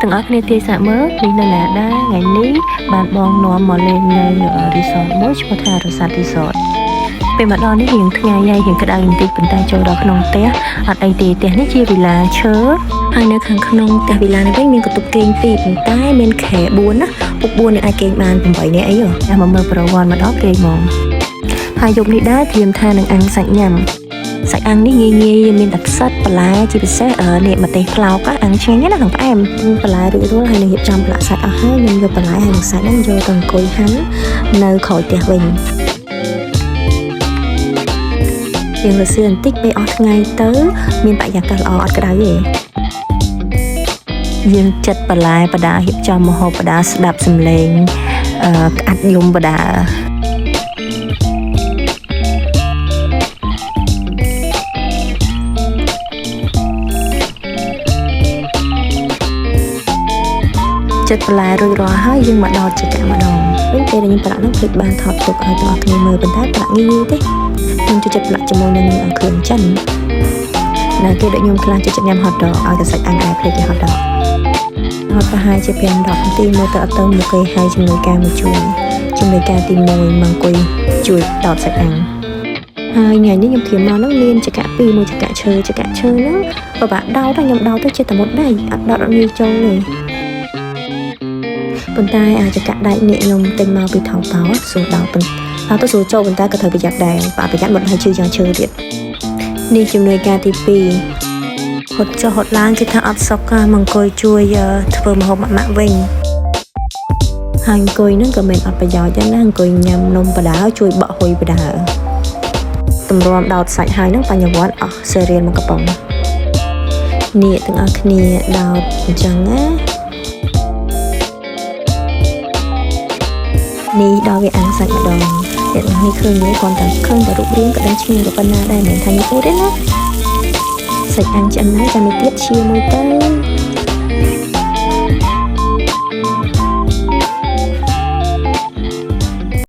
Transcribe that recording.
ទាំងអស់គ្នាទាយសាក់មើលនេះនៅណាដែរថ្ងៃនេះបានបងនាំមកលេងនៅរីសតមួយឈ្មោះថារសាត់រីសតពេលមកដល់នេះរៀងថ្ងៃហើយរៀងក្តៅបន្តិចប៉ុន្តែចូលដល់ក្នុងផ្ទះអត់អីទេផ្ទះនេះជាវិឡាឈើហើយនៅខាងក្នុងផ្ទះវិឡានេះវិញមានកន្ទប់គេង2ប៉ុន្តែមានខែ4ណាពុក4នេះអាចគេងបាន8នាក់អីហ៎ចាំមកមើលប្រវត្តិមកដល់គេហ្មងហើយយប់នេះដែរត្រៀមថានឹងអាំងសាច់ញ៉ាំសាច់អាំងនេះងាយមានតែផ្សិតបន្លែជាពិសេសនេះម្ទេសផ្លោកអាំងឆ្ងាញ់ណាស់នឹងផ្អែមបន្លែរួចរាល់ហើយនឹងរៀបចំប្រឡាក់សាច់អស់ហើយខ្ញុំយកបន្លែហើយនឹងសាច់ហ្នឹងយកទៅអង្គុយហាន់នៅក្រោយផ្ទះវិញជាងរសៀលបន្តិចពេលអស់ថ្ងៃទៅមានបរិយាកាសល្អអត់ក្តៅទេយើងចិត្តបន្លែបដារៀបចំម្ហូបបដាស្ដាប់សំឡេងក្អាត់យំបដាចិត្តបន្លែរួចរាល់ហើយយើងមកដល់ជាកាម្ដងវិញពេលដែលខ្ញុំប្រាក់នោះភ្លេចបានថតទុកឲ្យបងប្អូនមើលប៉ុន្តែប្រាក់ងាយទេខ្ញុំចូលចិត្តប្រាក់ជាមួយនឹងគ្រឿងចិននៅគេដូចខ្ញុំខ្លាំងចូលចិត្តញ៉ាំហតដកឲ្យតែសាច់អាំងដែរភ្លេចគេហតដកអត់ប្រហែលជា5-10នាទីមើលទៅអត់ទៅមកគេឲ្យជំនួយការមកជួយជំនួយការទី1មកអង្គុយជួយដោតសាច់អាំងហើយថ្ងៃនេះខ្ញុំធៀមមកនោះមានចក្ក2មួយចក្កឈើហ្នឹងពិបាកដោតខ្ញុំដោតទៅជាតែមុតដៃអត់ដោតអត់ងាយចូលទេប៉ុន្តែអាចកដែកនេះខ្ញុំទិញមកពីថោប៉ោសួរដល់ប៉ុន្តែទៅសួរចូលប៉ុន្តែក៏ត្រូវប្រយ័ត្នដែរបើប្រយ័ត្នមិនឲ្យជឿយ៉ាងឈើទៀតនេះជំនួយការទី2ហត់ចុះហត់ឡើងគេថាអត់សុខមកអង្គុយជួយធ្វើម្ហូបម៉ាក់វិញហើយអង្គុយហ្នឹងក៏មិនអត់ប្រយោជន៍ដែរណាអង្គុយញ៉ាំនំបដាជួយបក់ហុយបដាតម្រាំដោតសាច់ហើយហ្នឹងបញ្ញវន្តអស់សេរៀលមួយកំប៉ុងនេះទាំងអស់គ្នាដោតអញ្ចឹងណានេះដល់វាអាំងសាច់ម្ដងអ្នកនេះឃើញនេះគាត់តែឃើញតែរូបរាងក៏ដឹងឈ្មោះក៏ប៉ុណ្ណាដែរមិនថានេះពូទេណាសាច់អាំងឆ្អិនហើយចាំនេះទៀតឈាមមួយទៅ